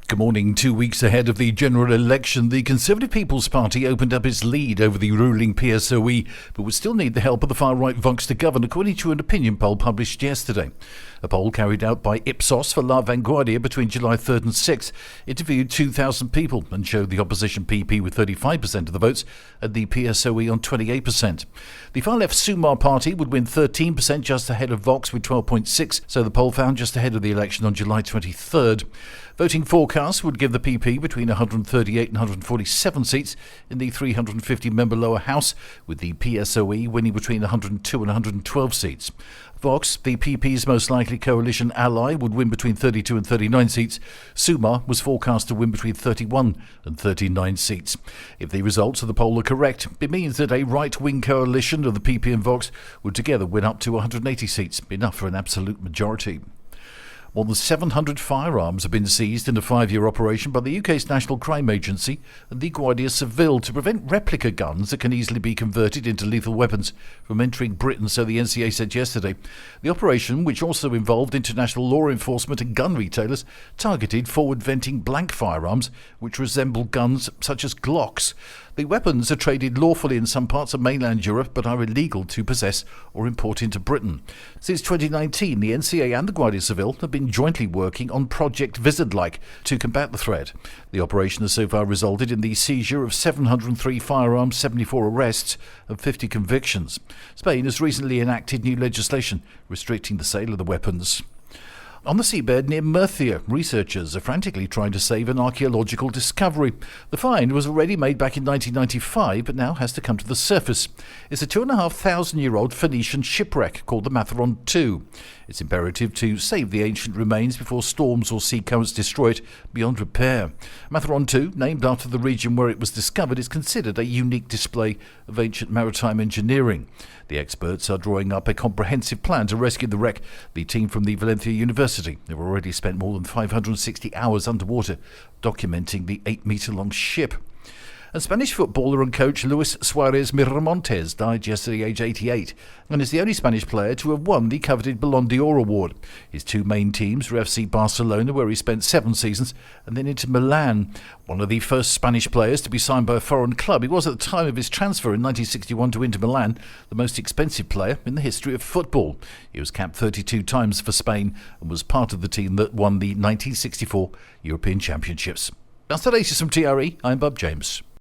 Good morning. 2 weeks ahead of the general election, the Conservative People's Party opened up its lead over the ruling PSOE, but would still need the help of the far-right Vox to govern, according to an opinion poll published yesterday. A poll carried out by Ipsos for La Vanguardia between July 3rd and 6th interviewed 2,000 people and showed the opposition PP with 35% of the votes and the PSOE on 28%. The far-left Sumar Party would win 13%, just ahead of Vox with 12.6%, so the poll found just ahead of the election on July 23rd. Voting forecasts would give the PP between 138 and 147 seats in the 350-member lower house, with the PSOE winning between 102 and 112 seats. Vox, the PP's most likely coalition ally, would win between 32 and 39 seats. Sumar was forecast to win between 31 and 39 seats. If the results of the poll are correct, it means that a right-wing coalition of the PP and Vox would together win up to 180 seats, enough for an absolute majority. More than 700 firearms have been seized in a 5-year operation by the UK's National Crime Agency and the Guardia Civil to prevent replica guns that can easily be converted into lethal weapons from entering Britain, so the NCA said yesterday. The operation, which also involved international law enforcement and gun retailers, targeted forward-venting blank firearms which resemble guns such as Glocks. The weapons are traded lawfully in some parts of mainland Europe but are illegal to possess or import into Britain. Since 2019, the NCA and the Guardia Civil have been jointly working on Project Wizard-like to combat the threat. The operation has so far resulted in the seizure of 703 firearms, 74 arrests and 50 convictions. Spain has recently enacted new legislation restricting the sale of the weapons. On the seabed near Murcia, researchers are frantically trying to save an archaeological discovery. The find was already made back in 1995, but now has to come to the surface. It's a 2,500-year-old Phoenician shipwreck called the Matheron II. It's imperative to save the ancient remains before storms or sea currents destroy it beyond repair. Matheron II, named after the region where it was discovered, is considered a unique display of ancient maritime engineering. The experts are drawing up a comprehensive plan to rescue the wreck. The team from the Valencia University have already spent more than 560 hours underwater documenting the 8-metre-long ship. And Spanish footballer and coach Luis Suarez Miramontes died yesterday, aged 88, and is the only Spanish player to have won the coveted Ballon d'Or award. His two main teams were FC Barcelona, where he spent 7 seasons, and then Inter Milan. One of the first Spanish players to be signed by a foreign club, he was at the time of his transfer in 1961 to Inter Milan, the most expensive player in the history of football. He was capped 32 times for Spain and was part of the team that won the 1964 European Championships. That's the latest from TRE. I'm Bob James.